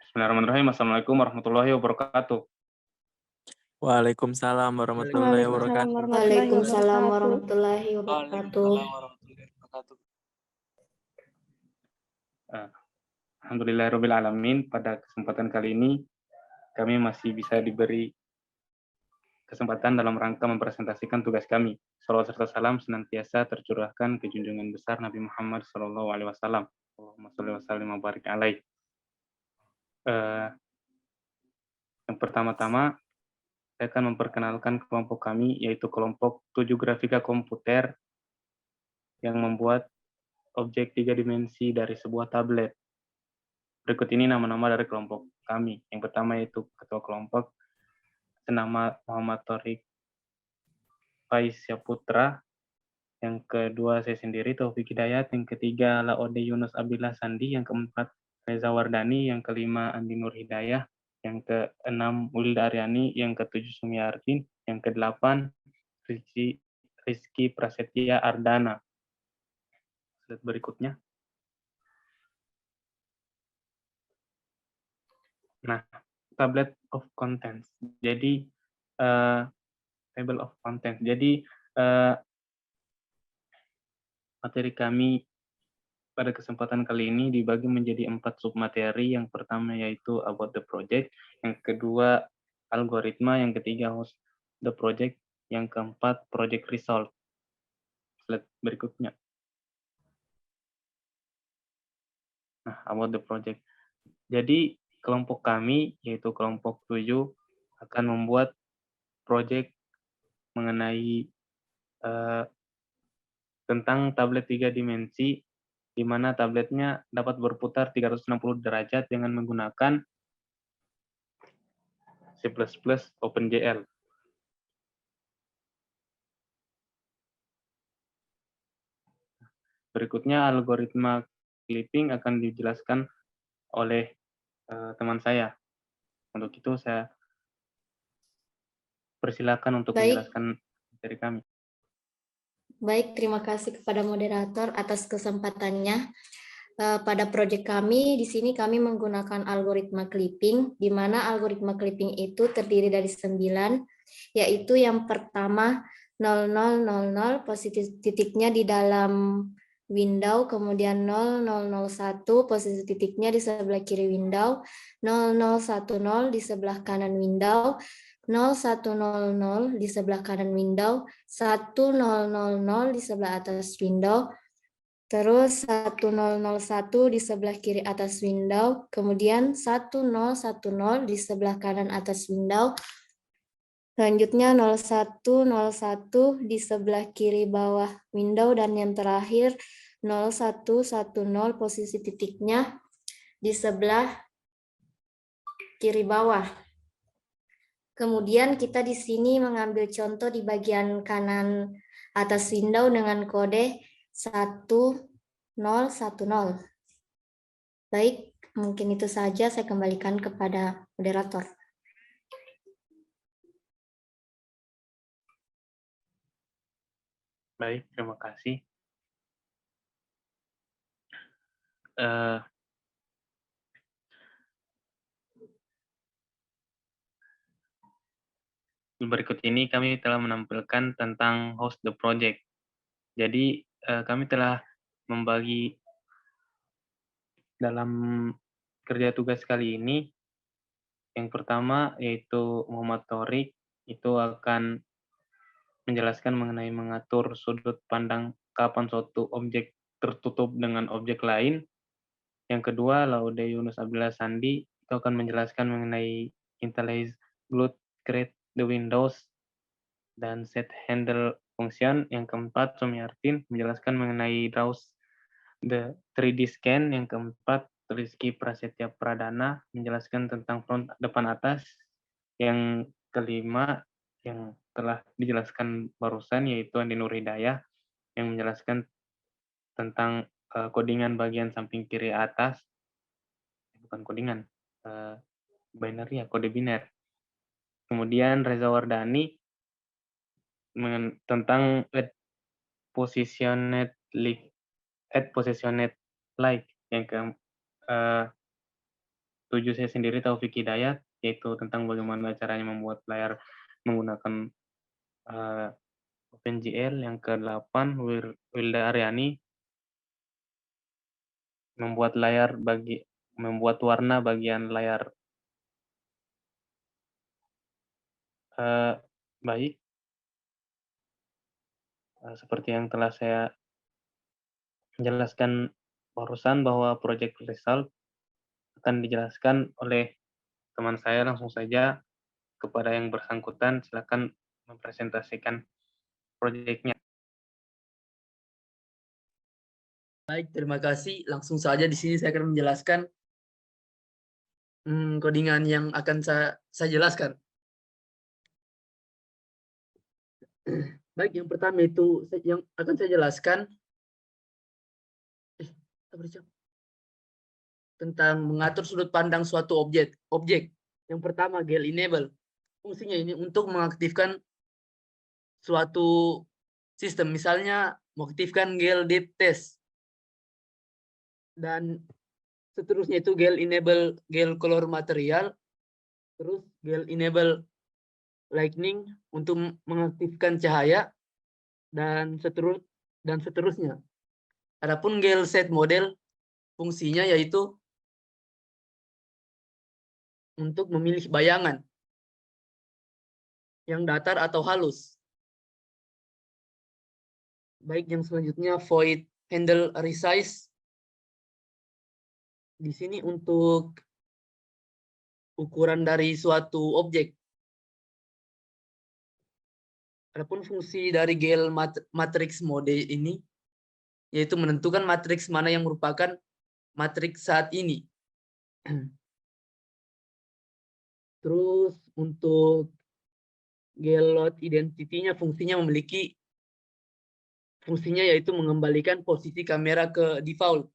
Bismillahirrahmanirrahim. Assalamualaikum warahmatullahi wabarakatuh. Waalaikumsalam warahmatullahi Waalaikumsalam wabarakatuh. warahmatullahi Waalaikumsalam wabarakatuh. warahmatullahi wabarakatuh. Waalaikumsalam warahmatullahi wabarakatuh. Alhamdulillahirabbil alamin. Pada kesempatan kali ini kami masih bisa diberi kesempatan dalam rangka mempresentasikan tugas kami. Salawat serta salam senantiasa tercurahkan ke junjungan besar Nabi Muhammad SAW. Allahumma sholli wa sallim wa barik alaih. Yang pertama-tama saya akan memperkenalkan kelompok kami, yaitu kelompok 7 grafika komputer yang membuat objek 3 dimensi dari sebuah tablet. Berikut ini nama-nama dari kelompok kami. Yang pertama yaitu ketua kelompok senama Muhammad Thorik Faisyaputra. Yang kedua saya sendiri Taufik Hidayat. Yang ketiga Laode Yunus Abdillah Sandi. Yang keempat Reza Wardani. Yang kelima Andi Nur Hidayah. Yang keenam Wilda Aryani. Yang ketujuh Sumiartin. Yang kedelapan Rizky Prasetya Ardana. Slide berikutnya. Nah, tablet of contents. Jadi table of contents. Jadi materi kami pada kesempatan kali ini dibagi menjadi 4 submateri. Yang pertama yaitu about the project, yang kedua algoritma, yang ketiga host the project, yang keempat project result. Slide berikutnya. Nah, about the project. Jadi kelompok kami yaitu kelompok 7 akan membuat project mengenai tentang tablet 3 dimensi, di mana tabletnya dapat berputar 360 derajat dengan menggunakan C++ OpenGL. Berikutnya algoritma clipping akan dijelaskan oleh teman saya. Untuk itu saya persilakan untuk menjelaskan materi kami. Baik, terima kasih kepada moderator atas kesempatannya. Pada proyek kami, di sini kami menggunakan algoritma clipping, di mana algoritma clipping itu terdiri dari 9, yaitu yang pertama 0000, posisi titiknya di dalam window, kemudian 0001, posisi titiknya di sebelah kiri window, 0010 di sebelah kanan window, 0100 di sebelah kanan window, 1000 di sebelah atas window, terus 1001 di sebelah kiri atas window, kemudian 1010 di sebelah kanan atas window, selanjutnya 0101 di sebelah kiri bawah window, dan yang terakhir 0110 posisi titiknya di sebelah kiri bawah. Kemudian kita di sini mengambil contoh di bagian kanan atas window dengan kode 1010. Baik, mungkin itu saja, saya kembalikan kepada moderator. Baik, terima kasih. Berikut ini kami telah menampilkan tentang host the project. Jadi kami telah membagi dalam kerja tugas kali ini. Yang pertama yaitu Muhammad Thorik, itu akan menjelaskan mengenai mengatur sudut pandang kapan suatu objek tertutup dengan objek lain. Yang kedua, Laude Yunus Abdillah Sandi, itu akan menjelaskan mengenai Intellize Glut Create the Windows dan Set Handle Function. Yang keempat, Sumiartin menjelaskan mengenai Browse the 3D Scan. Yang keempat, Rizky Prasetya Pradana menjelaskan tentang front depan atas. Yang kelima, yang telah dijelaskan barusan, yaitu Andi Nur Hidayah yang menjelaskan tentang codingan bagian samping kiri atas. Bukan codingan, binary ya, kode biner. Kemudian Reza Wardani tentang add positioned like. Yang saya sendiri Taufik Hidayat, yaitu tentang bagaimana caranya membuat layar menggunakan OpenGL. Yang ke-8 Wilda Aryani, membuat warna bagian layar. Baik, seperti yang telah saya menjelaskan barusan bahwa project result akan dijelaskan oleh teman saya. Langsung saja kepada yang bersangkutan, silakan mempresentasikan proyeknya. Baik, terima kasih. Langsung saja di sini saya akan menjelaskan codingan yang akan saya jelaskan. Baik, yang pertama itu yang akan saya jelaskan tentang mengatur sudut pandang suatu objek. Yang pertama, GL enable. Fungsinya ini untuk mengaktifkan suatu sistem, misalnya mengaktifkan GL deep test. Dan seterusnya itu GL enable GL color material, terus GL enable lightning untuk mengaktifkan cahaya, dan seterusnya. Adapun GL set model, fungsinya yaitu untuk memilih bayangan yang datar atau halus. Baik, yang selanjutnya void handle resize. Di sini untuk ukuran dari suatu objek. Adapun fungsi dari GL matrix mode ini yaitu menentukan matriks mana yang merupakan matriks saat ini. Terus untuk GL load identity-nya fungsinya yaitu mengembalikan posisi kamera ke default.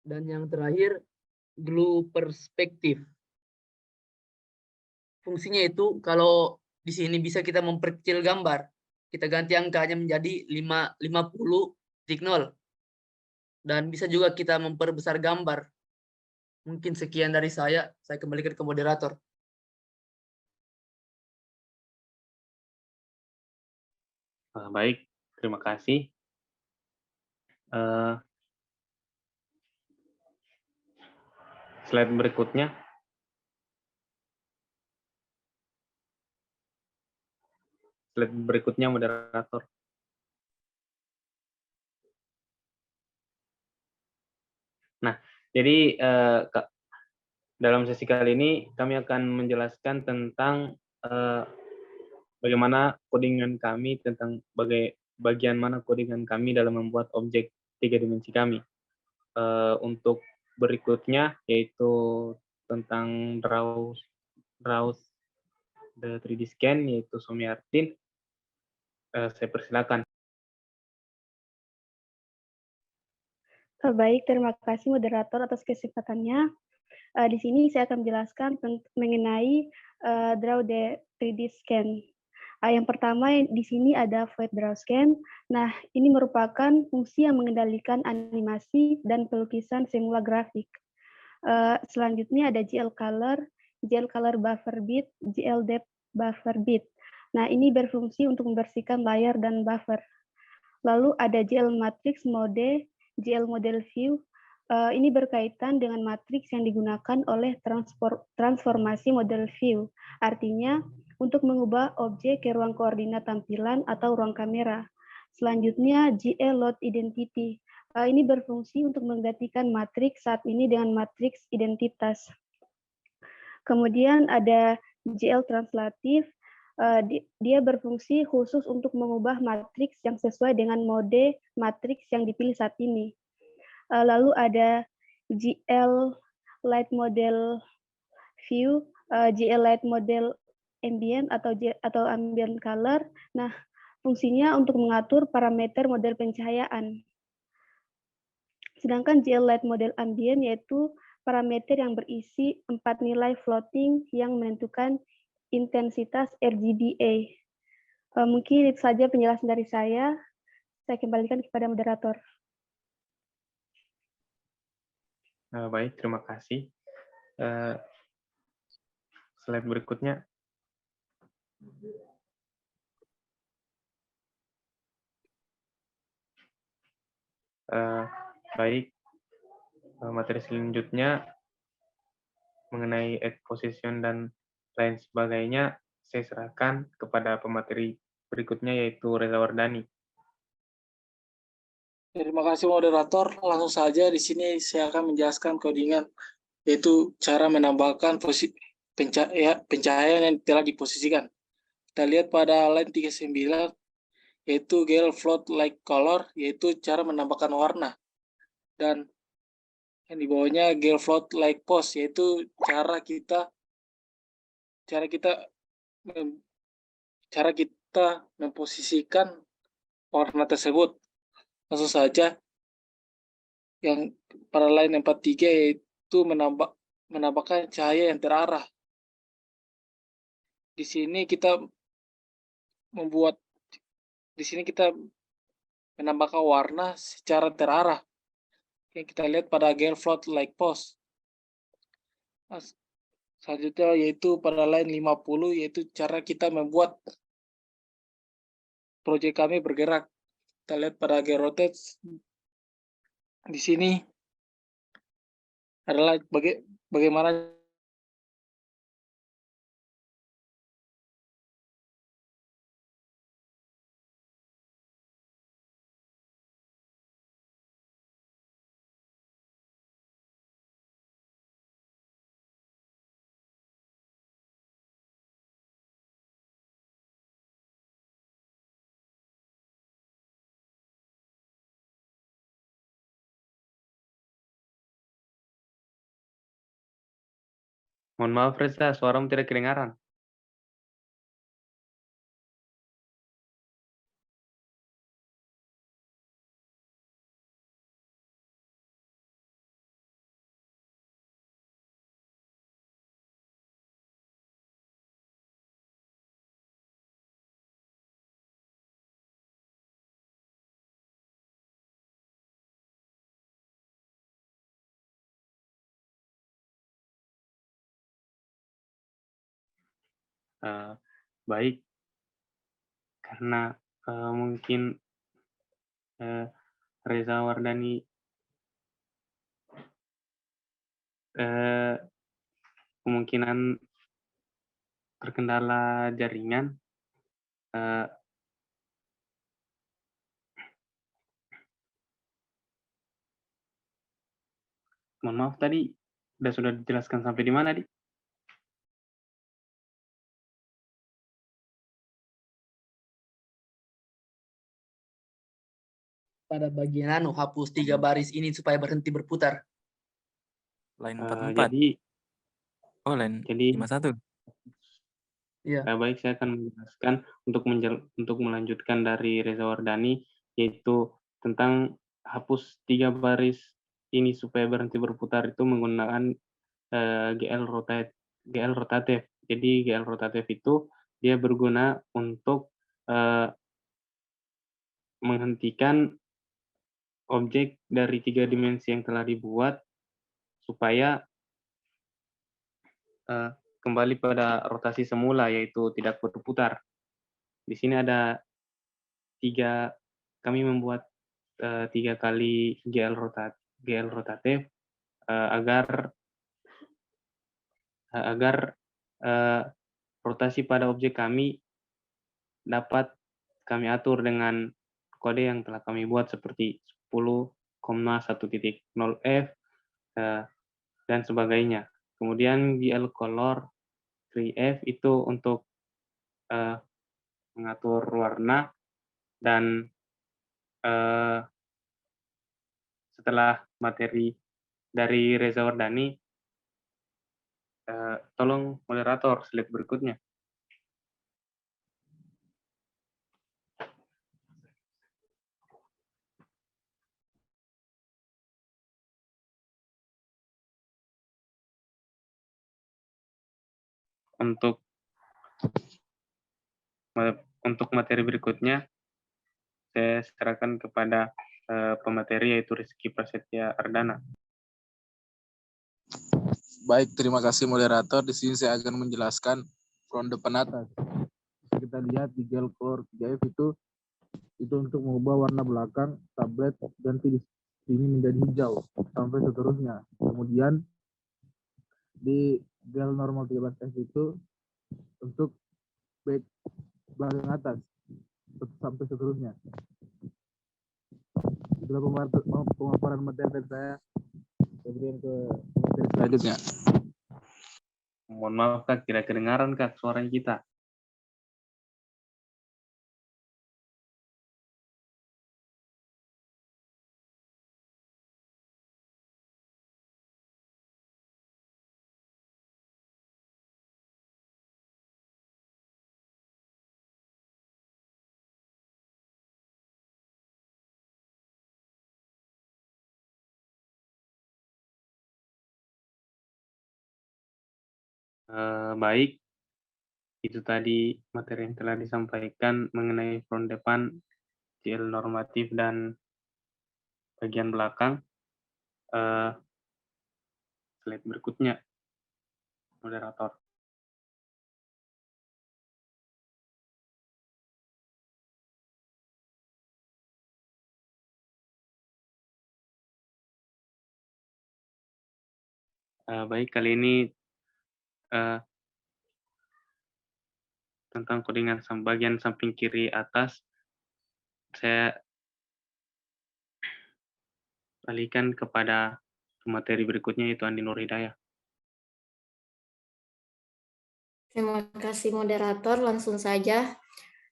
Dan yang terakhir glue perspektif. Fungsinya itu kalau di sini bisa kita memperkecil gambar. Kita ganti angkanya menjadi 50,0. Dan bisa juga kita memperbesar gambar. Mungkin sekian dari saya kembalikan ke moderator. Baik, terima kasih. Slide berikutnya. Slide berikutnya, moderator. Nah, jadi dalam sesi kali ini kami akan menjelaskan tentang bagaimana codingan kami, tentang bagian mana codingan kami dalam membuat objek 3 dimensi kami. Untuk berikutnya yaitu tentang draw the 3D scan, yaitu Somiartin. Saya persilakan. Baik, terima kasih moderator atas kesempatannya. Di sini saya akan menjelaskan mengenai draw the 3D scan. Yang pertama di sini ada void draw scan. Nah, ini merupakan fungsi yang mengendalikan animasi dan pelukisan semula grafik. Selanjutnya ada GL color buffer bit, GL depth buffer bit. Nah, ini berfungsi untuk membersihkan layar dan buffer. Lalu ada GL matrix mode, GL model view. Ini berkaitan dengan matriks yang digunakan oleh transformasi model view. Artinya, untuk mengubah objek ke ruang koordinat tampilan atau ruang kamera. Selanjutnya, GL load identity. Ini berfungsi untuk menggantikan matriks saat ini dengan matriks identitas. Kemudian ada GL translatif. Dia berfungsi khusus untuk mengubah matriks yang sesuai dengan mode matriks yang dipilih saat ini. Lalu ada GL light model view, GL light model ambient atau ambient color. Nah, fungsinya untuk mengatur parameter model pencahayaan. Sedangkan GL light model ambient yaitu parameter yang berisi 4 nilai floating yang menentukan intensitas RGBA. Mungkin itu saja penjelasan dari saya. Saya kembalikan kepada moderator. Baik, terima kasih. Eh, slide berikutnya. Baik, materi selanjutnya mengenai exposition dan lain sebagainya, saya serahkan kepada pemateri berikutnya, yaitu Reza Wardani. Terima kasih moderator. Langsung saja di sini saya akan menjelaskan codingan, yaitu cara menambahkan pencahayaan yang telah diposisikan. Kita lihat pada line 39, yaitu GL float light color, yaitu cara menambahkan warna. Dan yang di bawahnya GL float light pose, yaitu cara kita memposisikan warna tersebut. Langsung saja yang pada line 43, yaitu menambahkan cahaya yang terarah. Di sini kita menambahkan warna secara terarah. Yang kita lihat pada GL float light pose. Selanjutnya yaitu pada line 50, yaitu cara kita membuat proyek kami bergerak. Kita lihat pada GL rotate. Di sini adalah bagaimana Mohon maaf, Reza, suaramu tidak kedengaran. Baik, karena mungkin Reza Wardani kemungkinan terkendala jaringan, mohon maaf tadi sudah dijelaskan sampai di mana, Di? Pada bagian hapus 3 baris ini supaya berhenti berputar. Line 44. Line Jadi 51. Iya. Baik, saya akan menjelaskan untuk melanjutkan dari Reza Wardani, yaitu tentang hapus 3 baris ini supaya berhenti berputar itu menggunakan GL rotatif. Jadi GL rotatif itu dia berguna untuk menghentikan objek dari 3 dimensi yang telah dibuat supaya kembali pada rotasi semula, yaitu tidak berputar. Di sini ada kami membuat 3 kali GL rotatif agar rotasi pada objek kami dapat kami atur dengan kode yang telah kami buat seperti 10,1.0F dan sebagainya. Kemudian GL color 3F itu untuk mengatur warna, dan setelah materi dari Reza Wardani, tolong moderator slide berikutnya. Untuk materi berikutnya, saya serahkan kepada pemateri, yaitu Rizky Prasetya Ardana. Baik, terima kasih moderator. Di sini saya akan menjelaskan front depan atas. Kita lihat di gel color 3F itu untuk mengubah warna belakang tablet ganti di sini menjadi hijau sampai seterusnya. Kemudian di gel normal 13F itu untuk back belakang atas sampai seterusnya. Itulah pemaparan materi dari saya. Kemudian ke materi selanjutnya. Mohon maaf Kak, tidak kedengaran Kak suara kita. Baik, itu tadi materi yang telah disampaikan mengenai front depan, GL normatif, dan bagian belakang. Slide berikutnya, moderator. Baik, kali ini tentang codingan bagian samping kiri atas, saya alihkan kepada materi berikutnya, yaitu Andi Nur Hidayah. Terima kasih moderator, langsung saja.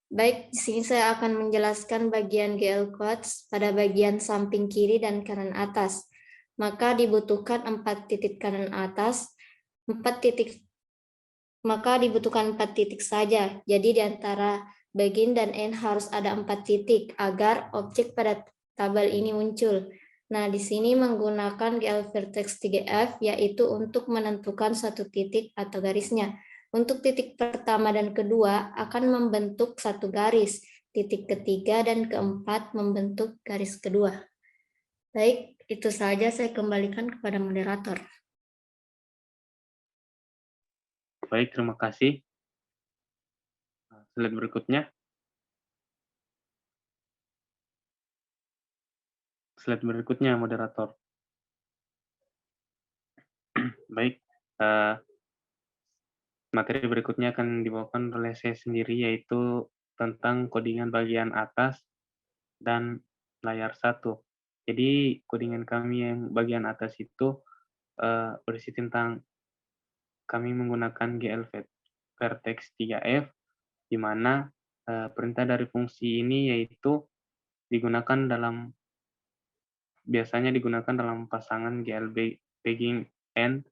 Baik, di sini saya akan menjelaskan bagian GL quads pada bagian samping kiri dan kanan atas. Maka dibutuhkan 4 titik kanan atas, 4 titik, maka dibutuhkan 4 titik saja. Jadi di antara begin dan end harus ada 4 titik agar objek pada tabel ini muncul. Nah, di sini menggunakan GL vertex 3F yaitu untuk menentukan satu titik atau garisnya. Untuk titik pertama dan kedua akan membentuk satu garis, titik ketiga dan keempat membentuk garis kedua. Baik, itu saja, saya kembalikan kepada moderator. Baik, terima kasih. Slide berikutnya. Slide berikutnya, moderator. Baik, materi berikutnya akan dibawakan oleh saya sendiri, yaitu tentang codingan bagian atas dan layar 1. Jadi codingan kami yang bagian atas itu berisi tentang kami menggunakan GL vertex 3F, di mana perintah dari fungsi ini yaitu biasanya digunakan dalam pasangan GL begin end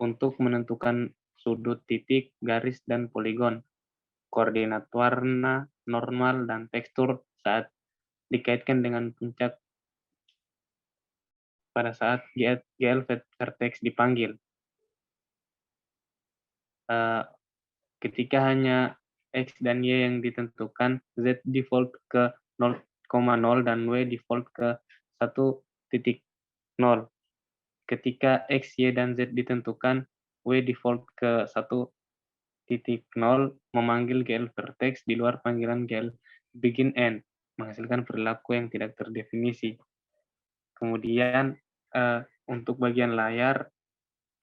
untuk menentukan sudut, titik, garis, dan poligon, koordinat warna, normal, dan tekstur saat dikaitkan dengan puncak pada saat GL vertex dipanggil. Ketika hanya X dan Y yang ditentukan, Z default ke 0,0 dan Y default ke 1.0. Ketika X, Y, dan Z ditentukan, W default ke 1.0, memanggil GL vertex di luar panggilan GL begin end, menghasilkan perilaku yang tidak terdefinisi. Kemudian untuk bagian layar,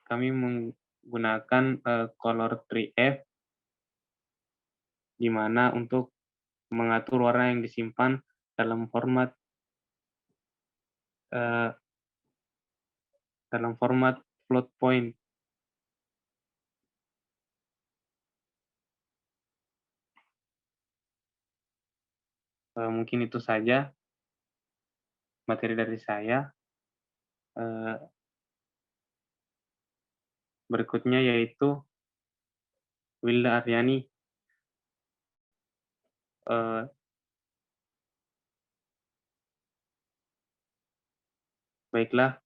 kami menggunakan color 3F, di mana untuk mengatur warna yang disimpan dalam format float point. Mungkin itu saja materi dari saya. Berikutnya yaitu Wilda Aryani. Baiklah,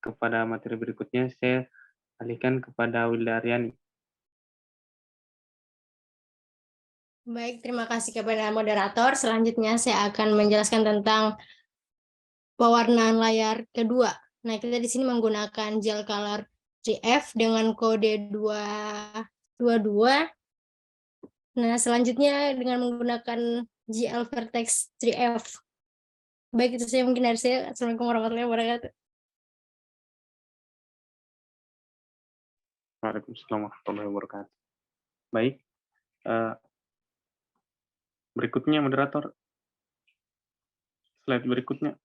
kepada materi berikutnya saya alihkan kepada Wilda Aryani. Baik, terima kasih kepada moderator. Selanjutnya saya akan menjelaskan tentang pewarnaan layar kedua. Nah, kita di sini menggunakan gel color 3F dengan kode 222. Nah, selanjutnya dengan menggunakan GL vertex 3F. Baik, itu saya mungkin dari saya. Assalamualaikum warahmatullahi wabarakatuh. Waalaikumsalam warahmatullahi wabarakatuh. Baik, berikutnya moderator. Slide berikutnya.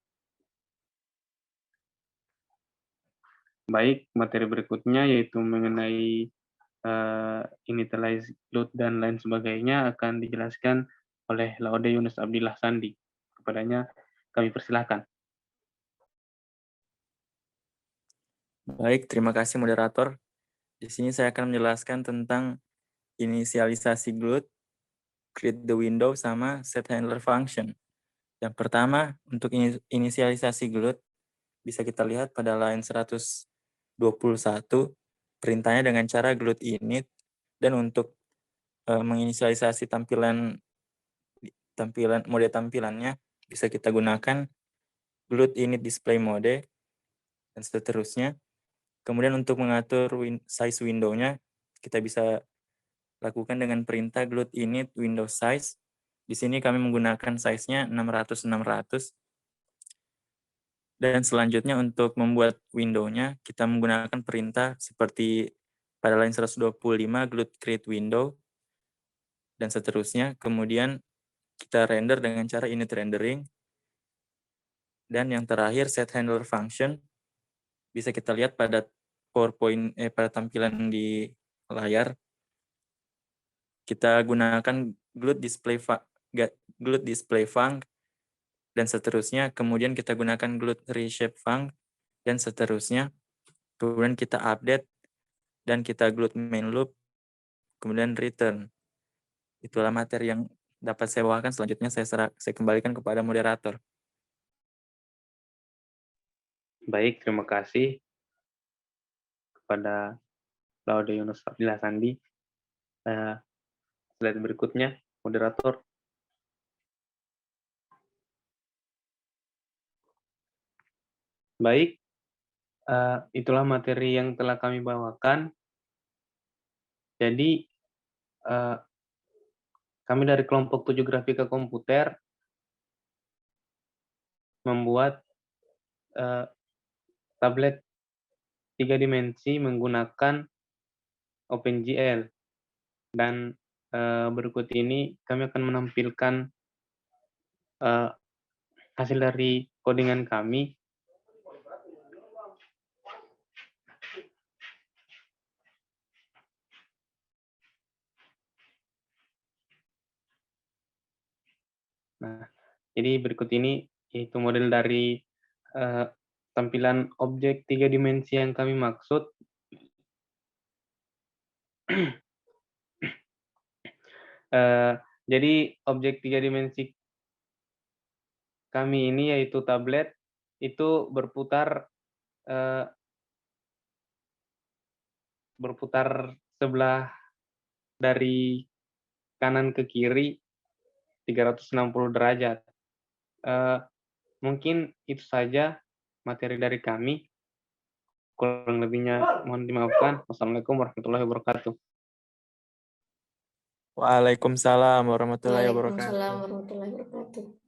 Baik, materi berikutnya yaitu mengenai initialize load dan lain sebagainya akan dijelaskan oleh Laude Yunus Abdillah Sandi. Kepadanya kami persilahkan. Baik, terima kasih moderator. Di sini saya akan menjelaskan tentang inisialisasi GLUT, create the window, sama set handler function. Yang pertama, untuk inisialisasi GLUT, bisa kita lihat pada line 121, perintahnya dengan cara GLUT init, dan untuk menginisialisasi mode tampilannya, bisa kita gunakan GLUT init display mode, dan seterusnya. Kemudian untuk mengatur size window-nya, kita bisa lakukan dengan perintah GLUT init window size. Di sini kami menggunakan size-nya 600-600. Dan selanjutnya untuk membuat window-nya, kita menggunakan perintah seperti pada line 125 GLUT create window, dan seterusnya. Kemudian kita render dengan cara init rendering. Dan yang terakhir set handler function, bisa kita lihat pada pada tampilan di layar. Kita gunakan GLUT display func dan seterusnya. Kemudian kita gunakan GLUT reshape func dan seterusnya. Kemudian kita update dan kita GLUT main loop, kemudian return. Itulah materi yang dapat saya bawakan. Selanjutnya saya kembalikan kepada moderator. Baik, terima kasih kepada Laude Yunus Abdillah Sandi. Slide berikutnya, moderator. Baik, itulah materi yang telah kami bawakan. Jadi, kami dari kelompok 7 Grafika Komputer membuat tablet 3 dimensi menggunakan OpenGL. Dan berikut ini kami akan menampilkan hasil dari codingan kami. Nah, jadi berikut ini yaitu model dari tampilan objek 3 dimensi yang kami maksud. Jadi objek 3 dimensi kami ini yaitu tablet itu berputar sebelah dari kanan ke kiri 360 derajat. Mungkin itu saja materi dari kami. Kurang lebihnya mohon dimaafkan. Wassalamualaikum warahmatullahi wabarakatuh. Waalaikumsalam warahmatullahi wabarakatuh. Waalaikumsalam warahmatullahi wabarakatuh.